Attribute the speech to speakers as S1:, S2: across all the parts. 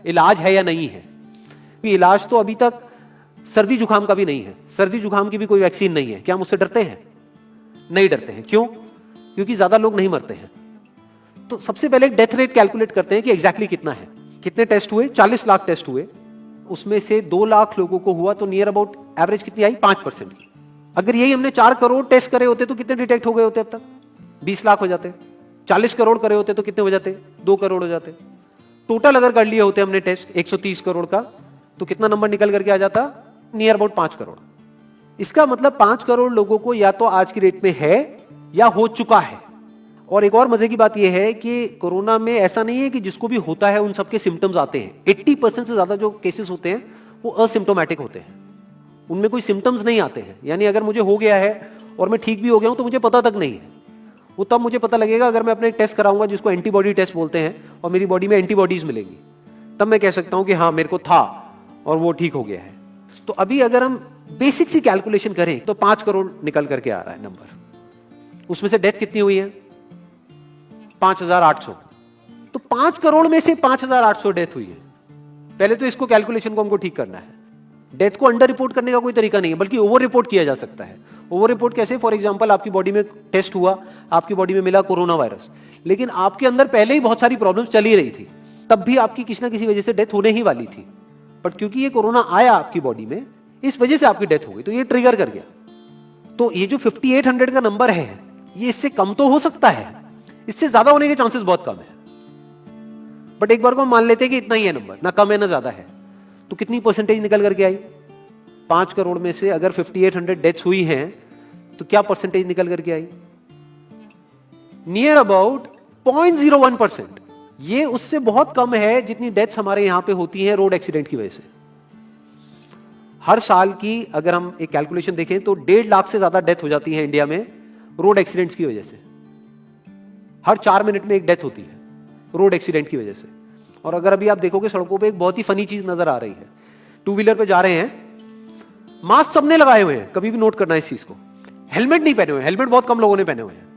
S1: इलाज है या नहीं है। इलाज तो अभी तक सर्दी जुकाम का भी नहीं है, सर्दी जुकाम की भी कोई वैक्सीन नहीं है। क्या हम उससे डरते हैं? नहीं डरते हैं। क्यों? क्योंकि ज्यादा लोग नहीं मरते हैं। तो सबसे पहले डेथ रेट कैलकुलेट करते हैं कि एग्जैक्टली कितना है। कितने टेस्ट हुए? 40 लाख टेस्ट हुए, उसमें से 2 लाख लोगों को हुआ, तो नियर अबाउट एवरेज कितनी आई? 5%। अगर यही हमने 4 करोड़ टेस्ट करे होते तो कितने डिटेक्ट हो गए होते अब तक? 20 लाख हो जाते। 40 करोड़ करे होते तो कितने हो जाते? 2 करोड़ हो जाते। टोटल अगर कर लिए होते हमने टेस्ट 130 करोड़ का, तो कितना नंबर निकल करके आ जाता? Near about 5 crore. इसका मतलब 5 करोड़ लोगों को या तो आज की डेट में है या हो चुका है। और एक और मजे की बात यह है कि कोरोना में ऐसा नहीं है कि जिसको भी होता है उन सबके सिम्टम्स आते हैं। 80% से ज्यादा जो केसेस होते हैं वो असिम्टोमेटिक होते हैं, उनमें कोई सिम्टम्स नहीं आते हैं। यानी अगर मुझे हो गया है और मैं ठीक भी हो गया हूं तो मुझे पता तक नहीं है। वो तब मुझे पता लगेगा अगर मैं अपने टेस्ट कराऊंगा जिसको एंटीबॉडी टेस्ट बोलते हैं, और मेरी बॉडी में एंटीबॉडीज मिलेगी, तब मैं कह सकता हूं कि हाँ मेरे को था और वो ठीक हो गया है। तो अभी अगर हम बेसिक सी कैलकुलेशन करें तो 5 करोड़ निकल करके आ रहा है नंबर। उसमें से डेथ कितनी हुई है? 5,800। तो 5 करोड़ में से 5,800 डेथ हुई है। पहले तो इसको कैलकुलेशन को हमको ठीक करना है। डेथ को अंडर रिपोर्ट करने का कोई तरीका नहीं है, बल्कि ओवर रिपोर्ट किया जा सकता है। ओवर रिपोर्ट कैसे? फॉर एग्जांपल आपकी बॉडी में टेस्ट हुआ, आपकी बॉडी में मिला कोरोना वायरस, लेकिन आपके अंदर पहले ही बहुत सारी प्रॉब्लम्स चली रही थी, तब भी आपकी किसी ना किसी वजह से डेथ होने ही वाली थी। बट क्योंकि ये कोरोना आया आपकी बॉडी में, इस वजह से आपकी डेथ हो गई, तो ये ट्रिगर कर गया। तो ये जो 5800 का नंबर है, ये इससे कम तो हो सकता है, इससे ज्यादा होने के चांसेस बहुत कम है। बट एक बार को हम मान लेते हैं कि इतना ही है नंबर, ना कम है ना ज्यादा है, तो कितनी परसेंटेज निकल करके आई? 5 करोड़ में से अगर 5800 डेथ्स हुई हैं तो क्या परसेंटेज निकल करके आई? Near about 0.01%। ये उससे बहुत कम है जितनी डेथ्स हमारे यहां पे होती हैं रोड एक्सीडेंट की वजह से। हर साल की अगर हम एक कैलकुलेशन देखें तो 1.5 लाख से ज्यादा डेथ हो जाती है इंडिया में रोड एक्सीडेंट्स की वजह से। हर 4 मिनट में एक डेथ होती है रोड एक्सीडेंट की वजह से। और अगर अभी आप देखोगे सड़कों पे एक बहुत ही फनी चीज नजर आ रही है। 2 व्हीलर पे जा रहे हैं, मास्क सबने लगाए हुए हैं, कभी भी नोट करना इस चीज को। हेलमेट नहीं पहने हुए, हेलमेट बहुत कम लोगों ने पहने हुए हैं।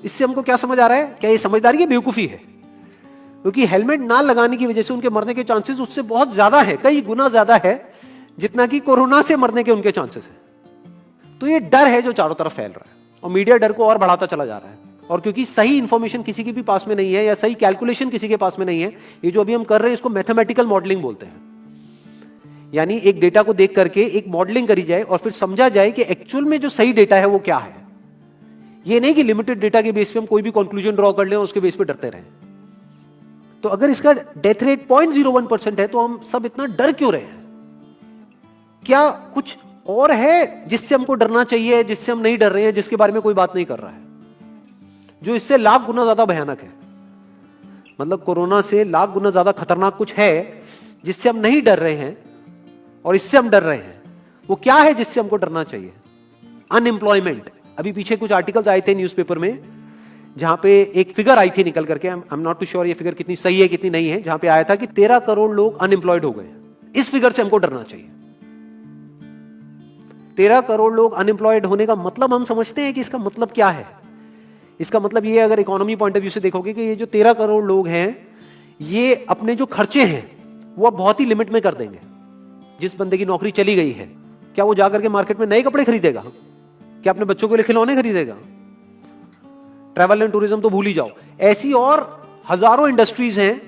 S1: इससे हमको क्या समझ आ रहा है? क्या ये समझदारी है, बेवकूफी है? क्योंकि हेलमेट ना लगाने की वजह से उनके मरने के चांसेस उससे बहुत ज्यादा है, कई गुना ज्यादा है जितना कि कोरोना से मरने के उनके चांसेस है। तो ये डर है जो चारों तरफ फैल रहा है, और मीडिया डर को और बढ़ाता चला जा रहा है। और क्योंकि सही इंफॉर्मेशन किसी के भी पास में नहीं है, या सही कैलकुलेशन किसी के पास में नहीं है, ये जो अभी हम कर रहे हैं इसको मैथमेटिकल मॉडलिंग बोलते हैं। यानी एक डेटा को देख करके एक मॉडलिंग करी जाए और फिर समझा जाए कि एक्चुअल में जो सही डेटा है वो क्या है। ये नहीं कि लिमिटेड डेटा के बेस पे हम कोई भी कंक्लूजन ड्रॉ कर लें और उसके बेस पे डरते रहें। तो अगर इसका डेथ रेट 0.01% है तो हम सब इतना डर क्यों रहे हैं? क्या कुछ और है जिससे हमको डरना चाहिए, जिससे हम नहीं डर रहे हैं, जिसके बारे में कोई बात नहीं कर रहा है, जो इससे लाख गुना ज्यादा भयानक है? मतलब कोरोना से लाख गुना ज्यादा खतरनाक कुछ है जिससे हम नहीं डर रहे हैं और इससे हम डर रहे हैं। वो क्या है जिससे हमको डरना चाहिए? अनएम्प्लॉयमेंट। अभी पीछे कुछ आर्टिकल्स आए थे न्यूज़पेपर में जहां पे एक फिगर आई थी निकल करके, I am not too sure ये फिगर कितनी सही है कितनी नहीं है, जहां पे आया था कि 13 करोड़ लोग अनएम्प्लॉयड हो गए। इस फिगर से हमको डरना चाहिए। 13 करोड़ लोग अनएम्प्लॉयड होने का मतलब हम समझते हैं कि इसका मतलब क्या है? इसका मतलब ये, अगर इकोनॉमी पॉइंट ऑफ व्यू से देखोगे, कि ये जो 13 करोड़ लोग हैं ये अपने जो खर्चे हैं वो अब बहुत ही लिमिट में कर देंगे। जिस बंदे की नौकरी चली गई है, क्या वो जाकर के मार्केट में नए कपड़े खरीदेगा? क्या अपने बच्चों के लिए खिलौने खरीदेगा? ट्रैवल एंड टूरिज्म तो भूल ही जाओ। ऐसी और हजारों इंडस्ट्रीज हैं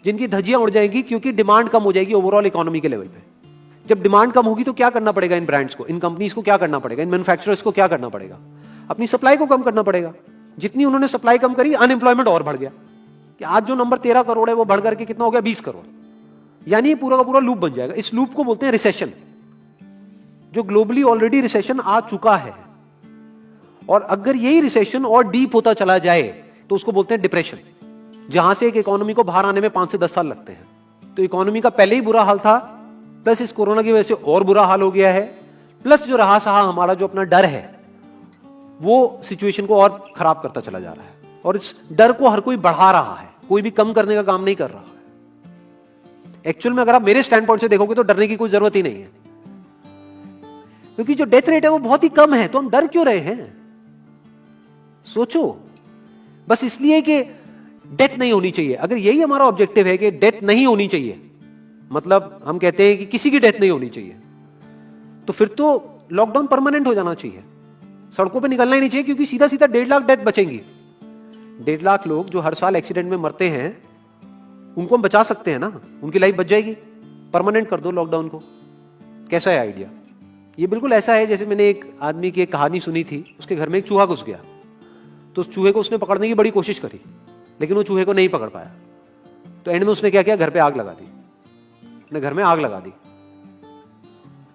S1: जिनकी धज्जियां उड़ जाएंगी क्योंकि डिमांड कम हो जाएगी ओवरऑल इकोनॉमी के लेवल पे। जब डिमांड कम होगी तो क्या करना पड़ेगा इन ब्रांड्स को, इन कंपनीज को क्या करना पड़ेगा, इन मैन्युफैक्चरर्स को क्या करना पड़ेगा? अपनी सप्लाई को कम करना पड़ेगा। जितनी उन्होंने सप्लाई कम करी, अनएम्प्लॉयमेंट और बढ़ गया। कि आज जो नंबर 13 करोड़ है वो बढ़ करके कितना हो गया? 20 करोड़। यानी पूरा का पूरा लूप बन जाएगा। इस लूप को बोलते हैं रिसेशन, जो ग्लोबली ऑलरेडी रिसेशन आ चुका है। और अगर यही रिसेशन और डीप होता चला जाए तो उसको बोलते हैं डिप्रेशन, जहां से एक इकोनॉमी को बाहर आने में 5 से 10 साल लगते हैं। तो इकोनॉमी का पहले ही बुरा हाल था, प्लस इस कोरोना की वजह से और बुरा हाल हो गया है, प्लस जो रहा सहा हमारा जो अपना डर है वो सिचुएशन को और खराब करता चला जा रहा है। और इस डर को हर कोई बढ़ा रहा है, कोई भी कम करने का काम नहीं कर रहा है। एक्चुअल में अगर आप मेरे स्टैंड पॉइंट से देखोगे तो डरने की कोई जरूरत ही नहीं है, क्योंकि जो डेथ रेट है वो बहुत ही कम है। तो हम डर क्यों रहे हैं? सोचो। बस इसलिए कि डेथ नहीं होनी चाहिए। अगर यही हमारा ऑब्जेक्टिव है कि डेथ नहीं होनी चाहिए, मतलब हम कहते हैं कि किसी की डेथ नहीं होनी चाहिए, तो फिर तो लॉकडाउन परमानेंट हो जाना चाहिए, सड़कों पे निकलना ही नहीं चाहिए, क्योंकि सीधा सीधा 1.5 लाख डेथ बचेंगी। 1.5 लाख लोग जो हर साल एक्सीडेंट में मरते हैं, उनको हम बचा सकते हैं ना, उनकी लाइफ बच जाएगी। परमानेंट कर दो लॉकडाउन को। कैसा है आइडिया? ये बिल्कुल ऐसा है जैसे मैंने एक आदमी की एक कहानी सुनी थी, उसके घर में एक चूहा घुस गया, तो उस चूहे को उसने पकड़ने की बड़ी कोशिश करी, लेकिन वो चूहे को नहीं पकड़ पाया। तो एंड में उसने क्या किया, घर पे आग लगा दी, अपने घर में आग लगा दी।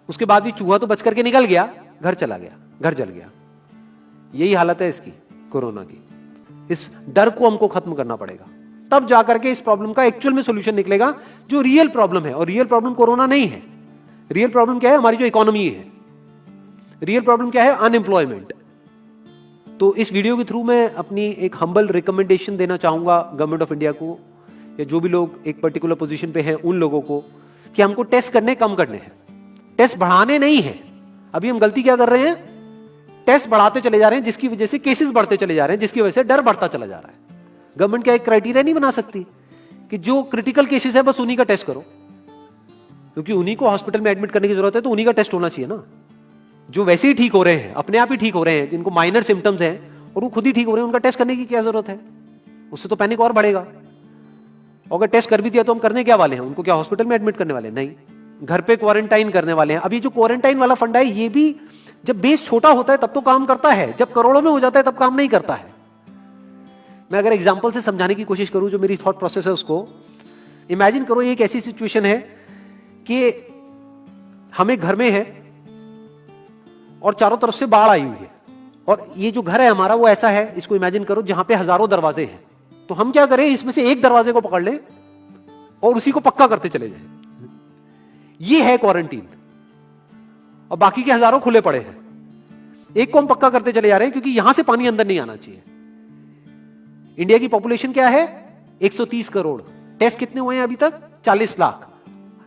S1: उसके बाद भी चूहा तो बच करके निकल गया, घर चला गया, घर जल गया। यही हालत है इसकी, कोरोना की। इस डर को हमको खत्म करना पड़ेगा, तब जाकर के इस प्रॉब्लम का एक्चुअल में सॉल्यूशन निकलेगा, जो रियल प्रॉब्लम है। और रियल प्रॉब्लम कोरोना नहीं है। रियल प्रॉब्लम क्या है? हमारी जो इकोनॉमी है। रियल प्रॉब्लम क्या है? अनएम्प्लॉयमेंट। तो इस वीडियो के थ्रू मैं अपनी एक हम्बल रिकमेंडेशन देना चाहूंगा गवर्नमेंट ऑफ इंडिया को, या जो भी लोग एक पर्टिकुलर पोजीशन पे हैं उन लोगों को, कि हमको टेस्ट करने कम करने हैं, टेस्ट बढ़ाने नहीं है। अभी हम गलती क्या कर रहे हैं? टेस्ट बढ़ाते चले जा रहे हैं, जिसकी वजह से केसेस बढ़ते चले जा रहे हैं, जिसकी वजह से डर बढ़ता चला जा रहा है। गवर्नमेंट क्या एक क्राइटेरिया नहीं बना सकती कि जो क्रिटिकल केसेस है बस उन्हीं का टेस्ट करो, क्योंकि उन्हीं को हॉस्पिटल में एडमिट करने की जरूरत है, तो उन्हीं का टेस्ट होना चाहिए ना। जो वैसे ही ठीक हो रहे हैं, अपने आप ही ठीक हो रहे हैं, जिनको माइनर सिम्टम्स हैं और वो खुद ही ठीक हो रहे हैं, उनका टेस्ट करने की क्या जरूरत है? उससे तो पैनिक और बढ़ेगा। और अगर टेस्ट कर भी दिया तो हम करने क्या वाले हैं? उनको क्या हॉस्पिटल में एडमिट करने वाले हैं? नहीं, घर पे क्वारंटाइन करने वाले हैं। अभी जो क्वारंटाइन वाला फंडा है, ये भी जब बेस छोटा होता है तब तो काम करता है, जब करोड़ों में हो जाता है तब काम नहीं करता है। मैं अगर एग्जांपल से समझाने की कोशिश करूं, जो मेरी थॉट प्रोसेस है उसको, इमेजिन करो ये एक ऐसी सिचुएशन है कि हम एक घर में है और चारों तरफ से बाढ़ आई हुई है, और ये जो घर है हमारा वो ऐसा है, इसको इमेजिन करो, जहां पे हजारों दरवाजे हैं। तो हम क्या करें, इसमें से एक दरवाजे को पकड़ लें और उसी को पक्का करते चले जाएं। ये है क्वारंटीन, और बाकी के हजारों खुले पड़े हैं। एक को हम पक्का करते चले जा रहे हैं क्योंकि यहां से पानी अंदर नहीं आना चाहिए। इंडिया की पॉपुलेशन क्या है? 130 करोड़। टेस्ट कितने हुए हैं अभी तक? 40 लाख।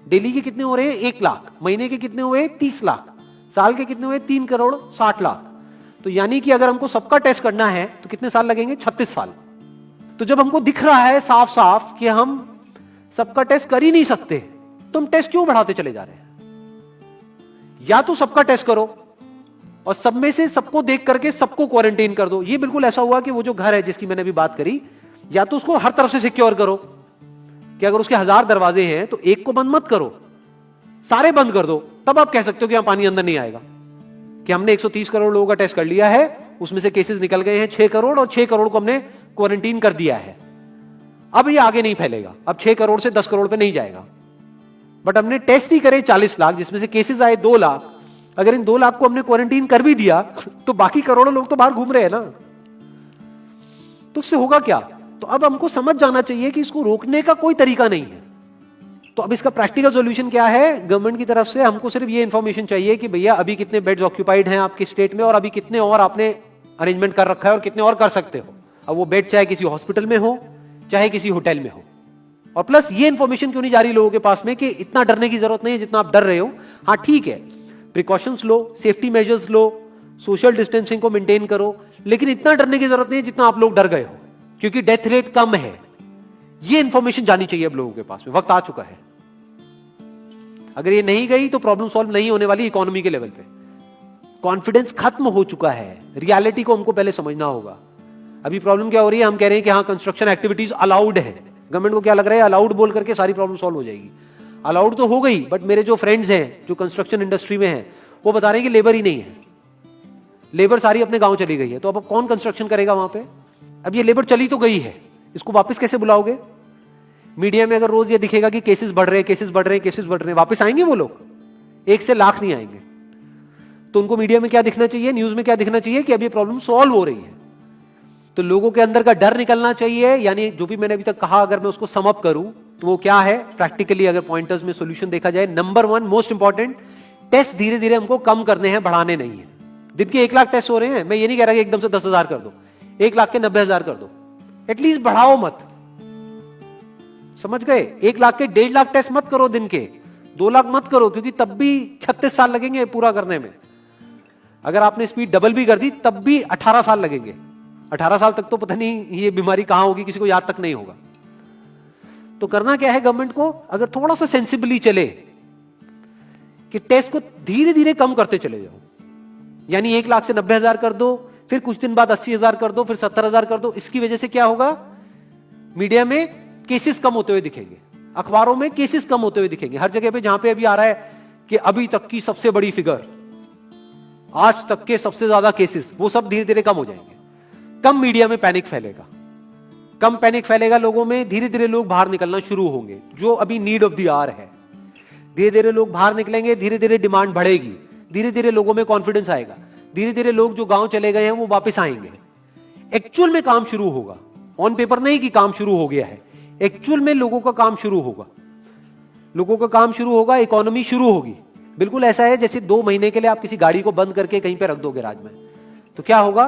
S1: दिल्ली के कितने हो रहे हैं? 1 लाख। महीने के कितने हुए? 30 लाख। साल के कितने हुए? 3 करोड़ 60 लाख। तो यानी कि अगर हमको सबका टेस्ट करना है तो कितने साल लगेंगे? 36 साल। तो जब हमको दिख रहा है साफ साफ कि हम सबका टेस्ट कर ही नहीं सकते, तो हम टेस्ट क्यों बढ़ाते चले जा रहे हैं? या तो सबका टेस्ट करो और सब में से सबको देख करके सबको क्वारंटाइन कर दो। ये बिल्कुल ऐसा हुआ कि वो जो घर है जिसकी मैंने अभी बात करी, या तो उसको हर तरफ से सिक्योर करो कि अगर उसके 1000 दरवाजे हैं तो एक को बंद मत करो, सारे बंद कर दो। तब आप कह सकते हो कि यहां पानी अंदर नहीं आएगा, कि हमने 130 करोड़ लोगों का टेस्ट कर लिया है, उसमें से केसेस निकल गए हैं 6 करोड़, और 6 करोड़ को हमने क्वारंटीन कर दिया है। अब ये आगे नहीं फैलेगा, अब 6 करोड़ से 10 करोड़ पे नहीं जाएगा। बट हमने टेस्ट ही करे 40 लाख, जिसमें से केसेस आए 2 लाख। अगर इन 2 लाख को हमने क्वारंटीन कर भी दिया तो बाकी करोड़ों लोग तो बाहर घूम रहे हैं ना, तो उससे होगा क्या? तो अब हमको समझ जाना चाहिए कि इसको रोकने का कोई तरीका नहीं है। तो अब इसका प्रैक्टिकल सॉल्यूशन क्या है? गवर्नमेंट की तरफ से हमको सिर्फ ये इंफॉर्मेशन चाहिए कि भैया अभी कितने बेड्स ऑक्यूपाइड हैं आपके स्टेट में, और अभी कितने और आपने अरेंजमेंट कर रखा है, और कितने और कर सकते हो। अब वो बेड चाहे किसी हॉस्पिटल में हो चाहे किसी होटल में हो। और प्लस ये इंफॉर्मेशन क्यों नहीं जा रही लोगों के पास में कि इतना डरने की जरूरत नहीं है जितना आप डर रहे हो। हाँ ठीक है, प्रिकॉशंस लो, सेफ्टी मेजर्स लो, सोशल डिस्टेंसिंग को मेंटेन करो, लेकिन इतना डरने की जरूरत नहीं है जितना आप लोग डर गए हो, क्योंकि डेथ रेट कम है। ये इंफॉर्मेशन जानी चाहिए अब लोगों के पास में, वक्त आ चुका है। अगर ये नहीं गई तो प्रॉब्लम सॉल्व नहीं होने वाली इकोनॉमी के लेवल पे। कॉन्फिडेंस खत्म हो चुका है, रियलिटी को हमको पहले समझना होगा। अभी प्रॉब्लम क्या हो रही है? हम कह रहे हैं कि हाँ कंस्ट्रक्शन एक्टिविटीज अलाउड है। गवर्नमेंट को क्या लग रहा है अलाउड बोल करके सारी प्रॉब्लम सॉल्व हो जाएगी। अलाउड तो हो गई, बट मेरे जो फ्रेंड्स हैं जो कंस्ट्रक्शन इंडस्ट्री में हैं, वो बता रहे हैं कि लेबर ही नहीं है, लेबर सारी अपने गांव चली गई है। तो अब कौन कंस्ट्रक्शन करेगा वहां पे? अब ये लेबर चली तो गई है, इसको वापस कैसे बुलाओगे? मीडिया में अगर रोज ये दिखेगा कि केसेस बढ़ रहे हैं, केसेस बढ़ रहे हैं, केसेस बढ़ रहे हैं, वापस आएंगे वो लोग? 1 से लाख नहीं आएंगे। तो उनको मीडिया में क्या दिखना चाहिए, न्यूज में क्या दिखना चाहिए कि अब ये प्रॉब्लम सॉल्व हो रही है। तो लोगों के अंदर का डर निकलना चाहिए। यानी जो भी मैंने अभी तक कहा, अगर मैं उसको सम अप करूं तो वो क्या है प्रैक्टिकली, अगर पॉइंटर्स में सॉल्यूशन देखा जाए। नंबर 1 मोस्ट इंपॉर्टेंट, टेस्ट धीरे धीरे हमको कम करने हैं, बढ़ाने नहीं है। दिन के 1 लाख टेस्ट हो रहे हैं, मैं ये नहीं कह रहा कि एकदम से 10,000 कर दो, 1 लाख के 90,000 कर दो, एटलीस्ट बढ़ाओ मत। समझ गए? 1 लाख के 1.5 लाख टेस्ट मत करो दिन के, 2 लाख मत करो, क्योंकि तब भी 36 साल लगेंगे पूरा करने में। अगर आपने स्पीड डबल भी कर दी तब भी 18 साल लगेंगे। 18 साल तक तो पता नहीं ये बीमारी कहां होगी, किसी को याद तक नहीं होगा। तो करना क्या है गवर्नमेंट को, अगर थोड़ा सा सेंसिबली चले कि टेस्ट को धीरे धीरे कम करते चले जाओ, यानी 1 लाख से 90,000 कर दो, फिर कुछ दिन बाद 80,000 कर दो, फिर 70,000 कर दो। इसकी वजह से क्या होगा, मीडिया में केसेस कम होते हुए दिखेंगे, अखबारों में केसेस कम होते हुए दिखेंगे, हर जगह पे जहां पे अभी आ रहा है कि अभी तक की सबसे बड़ी फिगर, आज तक के सबसे ज्यादा केसेस, वो सब धीरे धीरे कम हो जाएंगे। कम मीडिया में पैनिक फैलेगा, कम पैनिक फैलेगा लोगों में, धीरे धीरे लोग बाहर निकलना शुरू होंगे, जो अभी नीड ऑफ द आवर है। धीरे धीरे लोग बाहर निकलेंगे, धीरे धीरे डिमांड बढ़ेगी, धीरे धीरे लोगों में कॉन्फिडेंस आएगा, धीरे धीरे लोग जो गांव चले गए हैं वो वापस आएंगे, एक्चुअल में काम शुरू होगा। ऑन पेपर नहीं कि काम शुरू हो गया है, एक्चुअल में लोगों का काम शुरू होगा, लोगों का काम शुरू होगा, इकोनॉमी शुरू होगी। बिल्कुल ऐसा है जैसे 2 महीने के लिए आप किसी गाड़ी को बंद करके कहीं पे रख दो गैराज में, तो क्या होगा,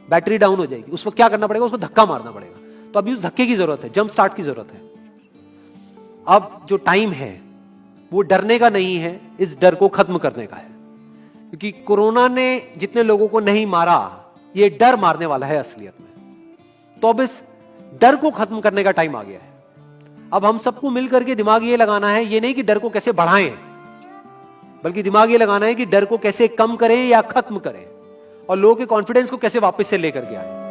S1: बैटरी डाउन हो जाएगी, उस वक्त क्या करना पड़ेगा, उसको धक्का मारना पड़ेगा। तो अभी उस धक्के की जरूरत है, जंप स्टार्ट की जरूरत है। अब जो टाइम है वो डरने का नहीं है, इस डर को खत्म करने का है, क्योंकि कोरोना ने जितने लोगों को नहीं मारा, ये डर मारने वाला है असलियत में। तो अब इस डर को खत्म करने का टाइम आ गया है। अब हम सबको मिलकर के दिमाग ये लगाना है, ये नहीं कि डर को कैसे बढ़ाएं, बल्कि दिमाग ये लगाना है कि डर को कैसे कम करें या खत्म करें, और लोगों के कॉन्फिडेंस को कैसे वापस से लेकर के आए।